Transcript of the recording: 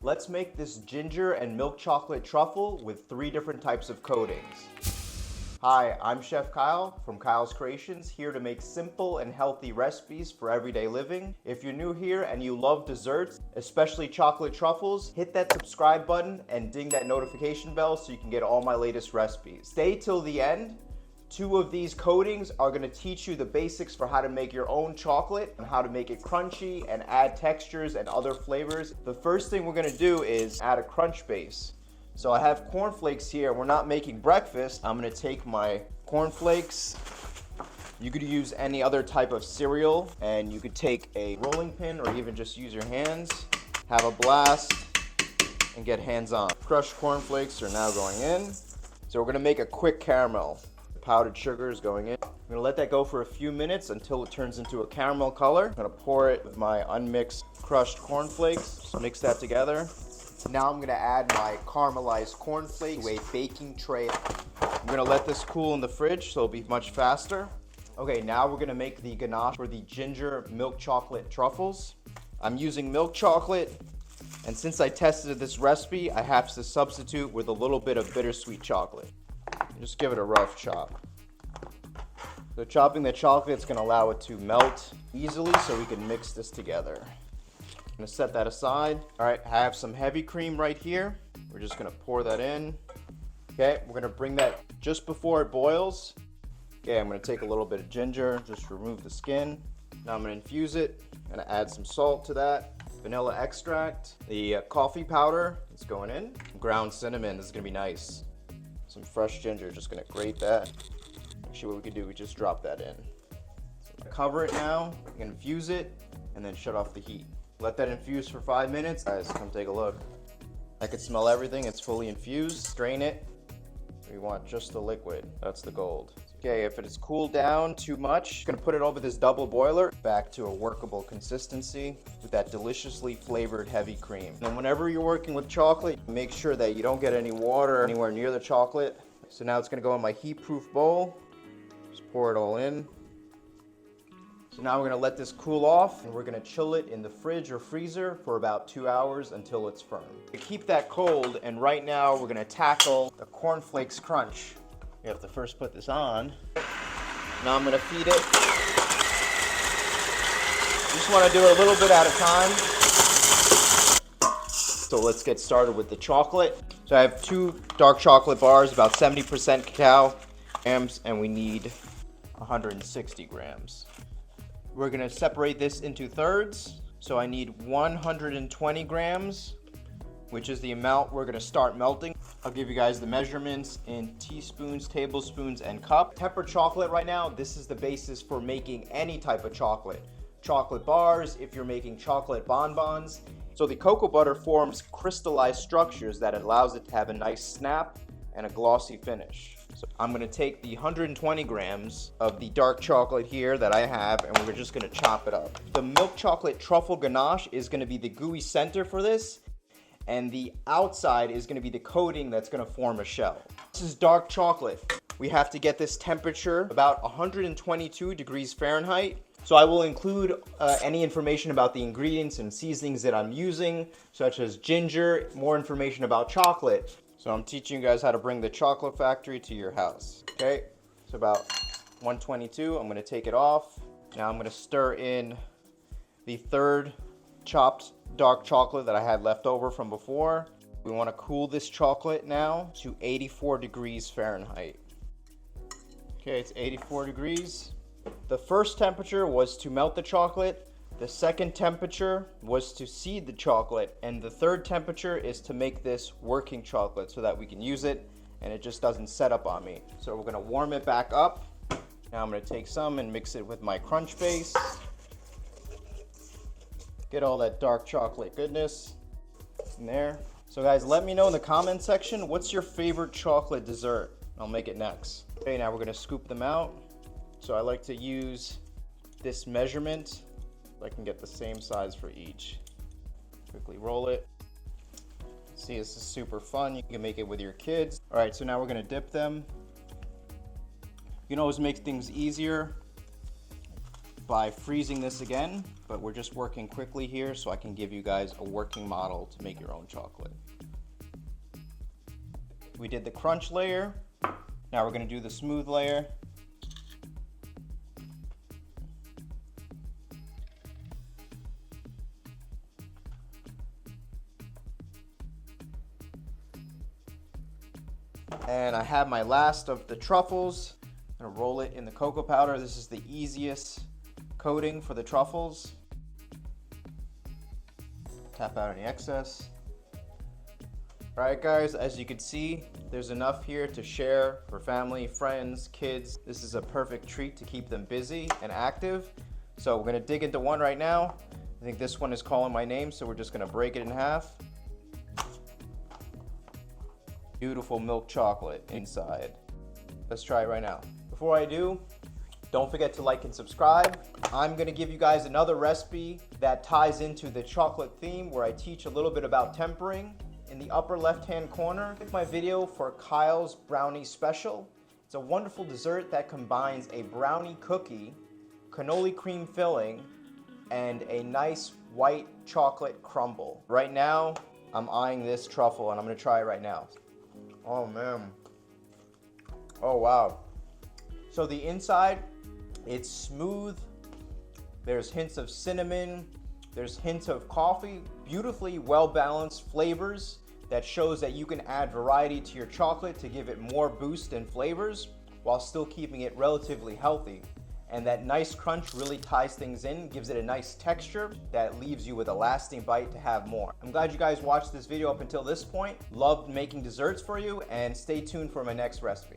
Let's make this ginger and milk chocolate truffle with 3 different types of coatings. Hi, I'm Chef Kyle from Kyle's Creations, here to make simple and healthy recipes for everyday living. If you're new here and you love desserts, especially chocolate truffles, hit that subscribe button and ding that notification bell so you can get all my latest recipes. Stay till the end. 2 of these coatings are going to teach you the basics for how to make your own chocolate and how to make it crunchy and add textures and other flavors. The first thing we're going to do is add a crunch base. So I have cornflakes here. We're not making breakfast. I'm going to take my cornflakes. You could use any other type of cereal, and you could take a rolling pin or even just use your hands, have a blast, and get hands-on. Crushed cornflakes are now going in. So we're going to make a quick caramel. Powdered sugar is going in. I'm gonna let that go for a few minutes until it turns into a caramel color. I'm gonna pour it with my unmixed crushed cornflakes. Just mix that together. Now I'm gonna add my caramelized cornflakes to a baking tray. I'm gonna let this cool in the fridge so it'll be much faster. Okay, now we're gonna make the ganache for the ginger milk chocolate truffles. I'm using milk chocolate, and since I tested this recipe, I have to substitute with a little bit of bittersweet chocolate. Just give it a rough chop. So chopping the chocolate is going to allow it to melt easily so we can mix this together. I'm going to set that aside. All right, I have some heavy cream right here. We're just going to pour that in. Okay, we're going to bring that just before it boils. Okay, I'm going to take a little bit of ginger, just remove the skin. Now I'm going to infuse it. I'm going to add some salt to that. Vanilla extract. The coffee powder is going in. Ground cinnamon is going to be nice. Some fresh ginger, just gonna grate that. Actually, what we could do, we just drop that in. So cover it now, infuse it, and then shut off the heat. Let that infuse for 5 minutes. Guys, come take a look. I can smell everything, it's fully infused. Strain it. We want just the liquid, that's the gold. Okay, if it is cooled down too much, I'm gonna put it over this double boiler, back to a workable consistency with that deliciously flavored heavy cream. And whenever you're working with chocolate, make sure that you don't get any water anywhere near the chocolate. So now it's gonna go in my heat-proof bowl. Just pour it all in. So now we're gonna let this cool off, and we're gonna chill it in the fridge or freezer for about 2 hours until it's firm. To keep that cold, and right now we're gonna tackle the cornflakes crunch. You have to first put this on. Now I'm gonna feed it. Just wanna do it a little bit at a time. So let's get started with the chocolate. So I have 2 dark chocolate bars, about 70% cacao grams, and we need 160 grams. We're gonna separate this into thirds. So I need 120 grams, which is the amount we're gonna start melting. I'll give you guys the measurements in teaspoons, tablespoons, and cup. Tempered chocolate right now, this is the basis for making any type of chocolate. Chocolate bars, if you're making chocolate bonbons. So the cocoa butter forms crystallized structures that allows it to have a nice snap and a glossy finish. So I'm gonna take the 120 grams of the dark chocolate here that I have, and we're just gonna chop it up. The milk chocolate truffle ganache is gonna be the gooey center for this, and the outside is gonna be the coating that's gonna form a shell. This is dark chocolate. We have to get this temperature about 122 degrees Fahrenheit. So I will include any information about the ingredients and seasonings that I'm using, such as ginger, more information about chocolate. So I'm teaching you guys how to bring the chocolate factory to your house. Okay, so about 122, I'm gonna take it off. Now I'm gonna stir in the third chopped dark chocolate that I had left over from before. We wanna cool this chocolate now to 84 degrees Fahrenheit. Okay, it's 84 degrees. The first temperature was to melt the chocolate. The second temperature was to seed the chocolate, and the third temperature is to make this working chocolate so that we can use it and it just doesn't set up on me. So we're gonna warm it back up. Now I'm gonna take some and mix it with my crunch base. Get all that dark chocolate goodness in there. So guys, let me know in the comment section, what's your favorite chocolate dessert? I'll make it next. Okay, now we're gonna scoop them out. So I like to use this measurement. I can get the same size for each. Quickly roll it. See, this is super fun. You can make it with your kids. All right, so now we're gonna dip them. You can always make things easier by freezing this again. but we're just working quickly here so I can give you guys a working model to make your own chocolate. We did the crunch layer. Now we're going to do the smooth layer. And I have my last of the truffles. I'm gonna roll it in the cocoa powder. This is the easiest coating for the truffles. Tap out any excess. All right, guys, as you can see, there's enough here to share for family, friends, kids. This is a perfect treat to keep them busy and active. So we're gonna dig into one right now. I think this one is calling my name, so we're just gonna break it in half. Beautiful milk chocolate inside. Let's try it right now. Before I do, don't forget to like and subscribe. I'm gonna give you guys another recipe that ties into the chocolate theme where I teach a little bit about tempering. In the upper left-hand corner, click my video for Kyle's Brownie Special. It's a wonderful dessert that combines a brownie cookie, cannoli cream filling, and a nice white chocolate crumble. Right now, I'm eyeing this truffle and I'm gonna try it right now. Oh man. Oh wow. So the inside, it's smooth. There's hints of cinnamon. There's hints of coffee. Beautifully well-balanced flavors that shows that you can add variety to your chocolate to give it more boost and flavors while still keeping it relatively healthy. And that nice crunch really ties things in, gives it a nice texture that leaves you with a lasting bite to have more. I'm glad you guys watched this video up until this point. Loved making desserts for you, and stay tuned for my next recipe.